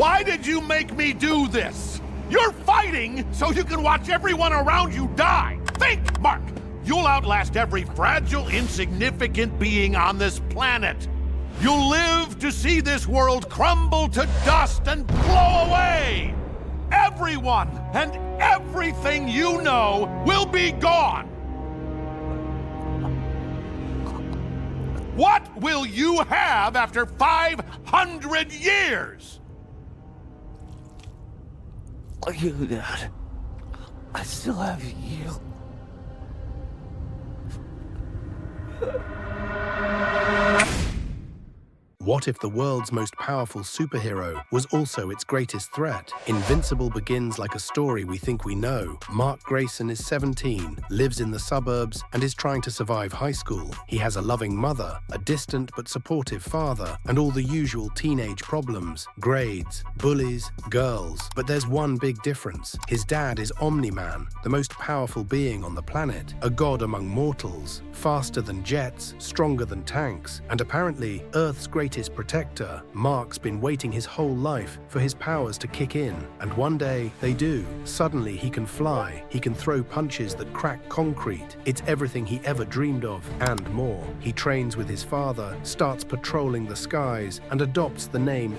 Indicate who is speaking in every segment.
Speaker 1: Why did you make me do this? You're fighting so you can watch everyone around you die. Think, Mark! You'll outlast every fragile, insignificant being on this planet. You'll live to see this world crumble to dust and blow away. Everyone and everything you know will be gone. What will you have after 500 years?
Speaker 2: You, Dad. I still have you.
Speaker 3: What if the world's most powerful superhero was also its greatest threat? Invincible begins like a story we think we know. Mark Grayson is 17, lives in the suburbs, and is trying to survive high school. He has a loving mother, a distant but supportive father, and all the usual teenage problems: grades, bullies, girls. But there's one big difference. His dad is Omni-Man, the most powerful being on the planet, a god among mortals, faster than jets, stronger than tanks, and apparently Earth's greatest protector. Mark's been waiting his whole life for his powers to kick in, and one day they do. Suddenly he can fly, he can throw punches that crack concrete. It's everything he ever dreamed of, and more. He trains with his father, starts patrolling the skies, and adopts the name.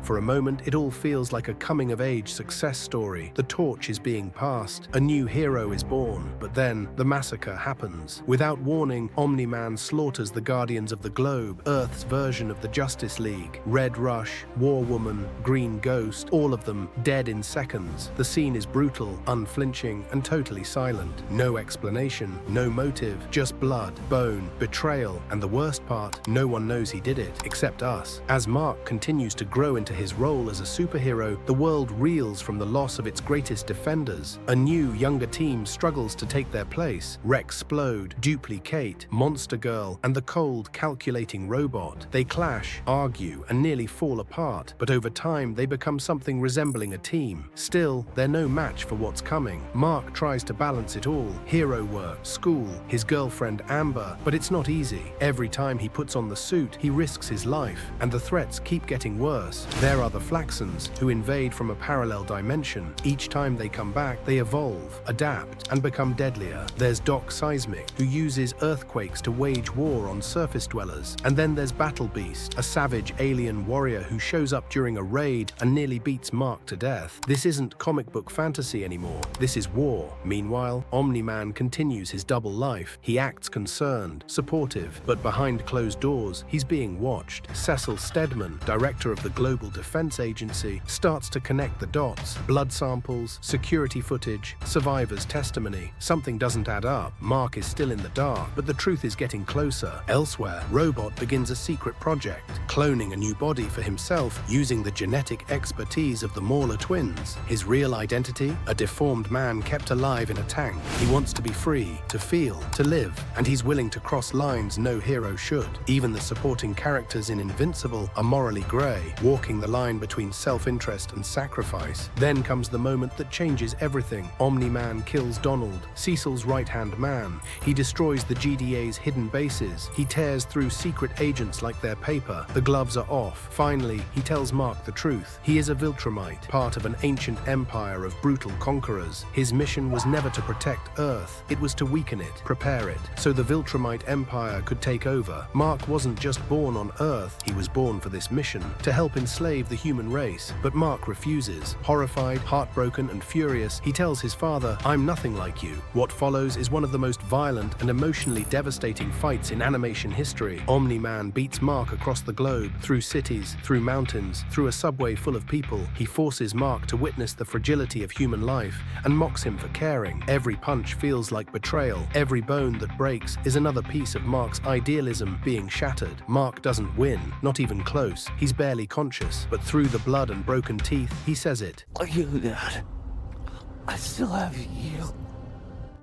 Speaker 3: For a moment, it all feels like a coming-of-age success story. The torch is being passed, a new hero is born, but then the massacre happens. Without warning, Omni-Man slaughters the Guardians of the Globe, Earth's version of the Justice League. Red Rush, War Woman, Green Ghost, all of them dead in seconds. The scene is brutal, unflinching, and totally silent. No explanation, no motive, just blood, bone, betrayal, and the worst part, no one knows he did it, except us. As Mark continues to grow into his role as a superhero, the world reels from the loss of its greatest defenders. A new, younger team struggles to take their place. Rexplode, Duplicate, Monster Girl, and the cold, calculating robot. They clash, argue, and nearly fall apart, but over time they become something resembling a team. Still, they're no match for what's coming. Mark tries to balance it all: hero work, school, his girlfriend Amber, but it's not easy. Every time he puts on the suit, he risks his life, and the threats keep getting worse. There are the Flaxons, who invade from a parallel dimension. Each time they come back, they evolve, adapt, and become deadlier. There's Doc Seismic, who uses earthquakes to wage war on surface dwellers. And then there's Battle Beast, a savage alien warrior who shows up during a raid and nearly beats Mark to death. This isn't comic book fantasy anymore. This is war. Meanwhile, Omni-Man continues his double life. He acts concerned, supportive, but behind closed doors, he's being watched. Cecil Stedman, director of the Global Defense Agency, starts to connect the dots. Blood samples, security footage, survivors' testimony. Something doesn't add up. Mark is still in the dark, but the truth is getting closer. Elsewhere, Robot begins a secret project, cloning a new body for himself using the genetic expertise of the Mauler twins. His real identity? A deformed man kept alive in a tank. He wants to be free, to feel, to live, and he's willing to cross lines no hero should. Even the supporting characters in Invincible are morally grey, walking the line between self-interest and sacrifice. Then comes the moment that changes everything. Omni-Man kills Donald, Cecil's right-hand man. He destroys the GDA's hidden bases. He tears through secret agents like their paper. The gloves are off. Finally, he tells Mark the truth. He is a Viltrumite, part of an ancient empire of brutal conquerors. His mission was never to protect Earth. It was to weaken it, prepare it, so the Viltrumite empire could take over. Mark wasn't just born on Earth. He was born for this mission, to help enslave the human race. But Mark refuses. Horrified, heartbroken, and furious, he tells his father, "I'm nothing like you." What follows is one of the most violent and emotionally devastating fights in animation history. Omni-Man beats Mark across the globe, through cities, through mountains, through a subway full of people. He forces Mark to witness the fragility of human life and mocks him for caring. Every punch feels like betrayal. Every bone that breaks is another piece of Mark's idealism being shattered. Mark doesn't win, not even close. He's barely conscious, but through the blood and broken teeth, he says it.
Speaker 2: You, Dad. I still have you.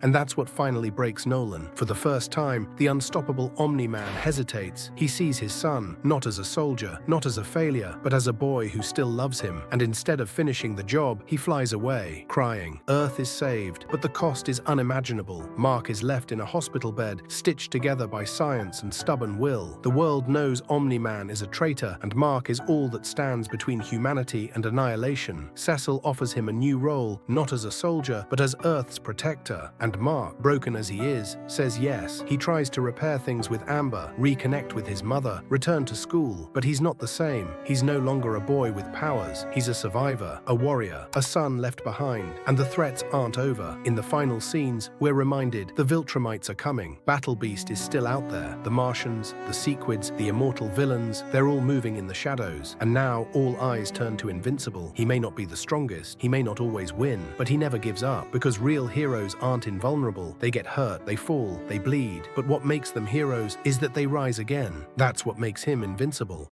Speaker 3: And that's what finally breaks Nolan. For the first time, the unstoppable Omni-Man hesitates. He sees his son, not as a soldier, not as a failure, but as a boy who still loves him. And instead of finishing the job, he flies away, crying. Earth is saved, but the cost is unimaginable. Mark is left in a hospital bed, stitched together by science and stubborn will. The world knows Omni-Man is a traitor, and Mark is all that stands between humanity and annihilation. Cecil offers him a new role, not as a soldier, but as Earth's protector. And Mark, broken as he is, says yes. He tries to repair things with Amber, reconnect with his mother, return to school, but he's not the same. He's no longer a boy with powers. He's a survivor, a warrior, a son left behind. And the threats aren't over. In the final scenes, we're reminded the Viltrumites are coming. Battle Beast is still out there. The Martians, the Sequids, the immortal villains, they're all moving in the shadows. And now all eyes turn to Invincible. He may not be the strongest, he may not always win, but he never gives up, because real heroes aren't invulnerable. They get hurt, they fall, they bleed, but what makes them heroes is that they rise again. That's what makes him invincible.